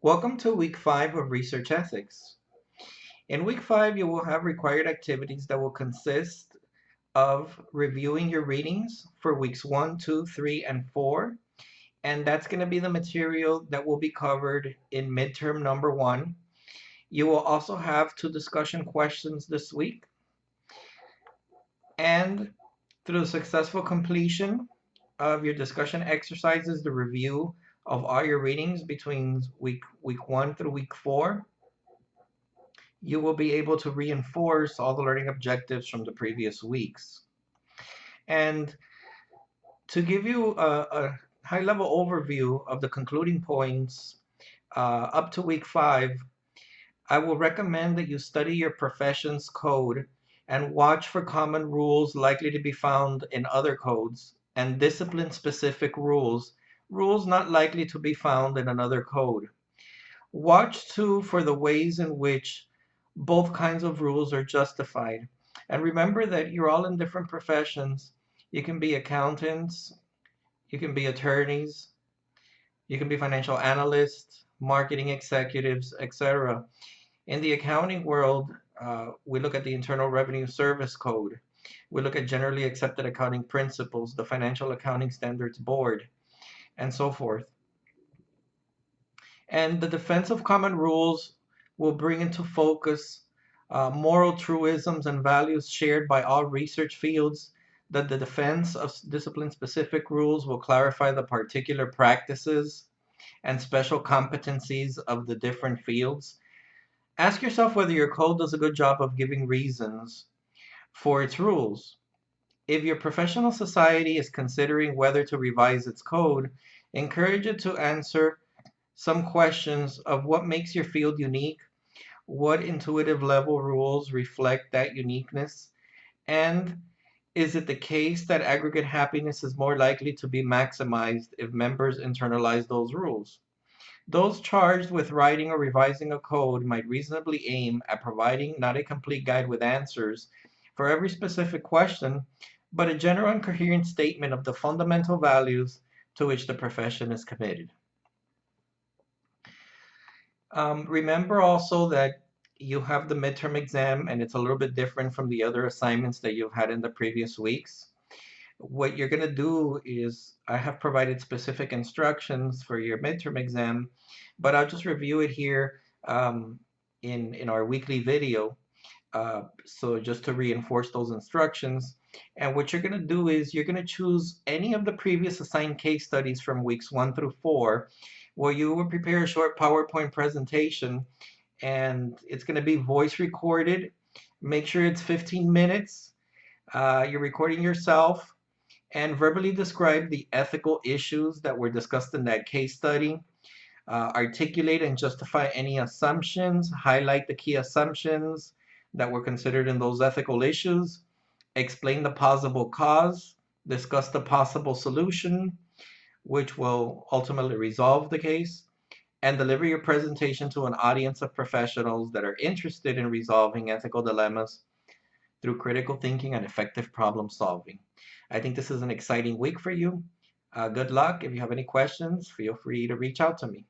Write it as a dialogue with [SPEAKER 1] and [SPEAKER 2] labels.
[SPEAKER 1] Welcome to week 5 of Research Ethics. In week 5, you will have required activities that will consist of reviewing your readings for weeks 1, 2, 3, and 4. And that's going to be the material that will be covered in midterm number 1. You will also have 2 discussion questions this week. And through successful completion of your discussion exercises, the review of all your readings between week 1 through week 4, you will be able to reinforce all the learning objectives from the previous weeks. And to give you a high-level overview of the concluding points up to week 5, I will recommend that you study your profession's code and watch for common rules likely to be found in other codes and discipline-specific rules, rules not likely to be found in another code. Watch too for the ways in which both kinds of rules are justified. And remember that you're all in different professions. You can be accountants, you can be attorneys, you can be financial analysts, marketing executives, etc. In the accounting world, we look at the Internal Revenue Service Code. We look at generally accepted accounting principles, the Financial Accounting Standards Board, and so forth. And the defense of common rules will bring into focus moral truisms and values shared by all research fields, that the defense of discipline-specific rules will clarify the particular practices and special competencies of the different fields. Ask yourself whether your code does a good job of giving reasons for its rules. If your professional society is considering whether to revise its code, encourage it to answer some questions of what makes your field unique, what intuitive level rules reflect that uniqueness, and is it the case that aggregate happiness is more likely to be maximized if members internalize those rules? Those charged with writing or revising a code might reasonably aim at providing not a complete guide with answers for every specific question, but a general and coherent statement of the fundamental values to which the profession is committed. Remember also that you have the midterm exam and it's a little bit different from the other assignments that you've had in the previous weeks. What you're going to do is I have provided specific instructions for your midterm exam, but I'll just review it here in our weekly video. So just to reinforce those instructions. And what you're going to do is you're going to choose any of the previous assigned case studies from weeks 1 through 4, where you will prepare a short PowerPoint presentation, and it's going to be voice recorded. Make sure it's 15 minutes. You're recording yourself, and verbally describe the ethical issues that were discussed in that case study. Articulate and justify any assumptions, highlight the key assumptions that were considered in those ethical issues, explain the possible cause, discuss the possible solution, which will ultimately resolve the case, and deliver your presentation to an audience of professionals that are interested in resolving ethical dilemmas through critical thinking and effective problem solving. I think this is an exciting week for you. Good luck. If you have any questions, feel free to reach out to me.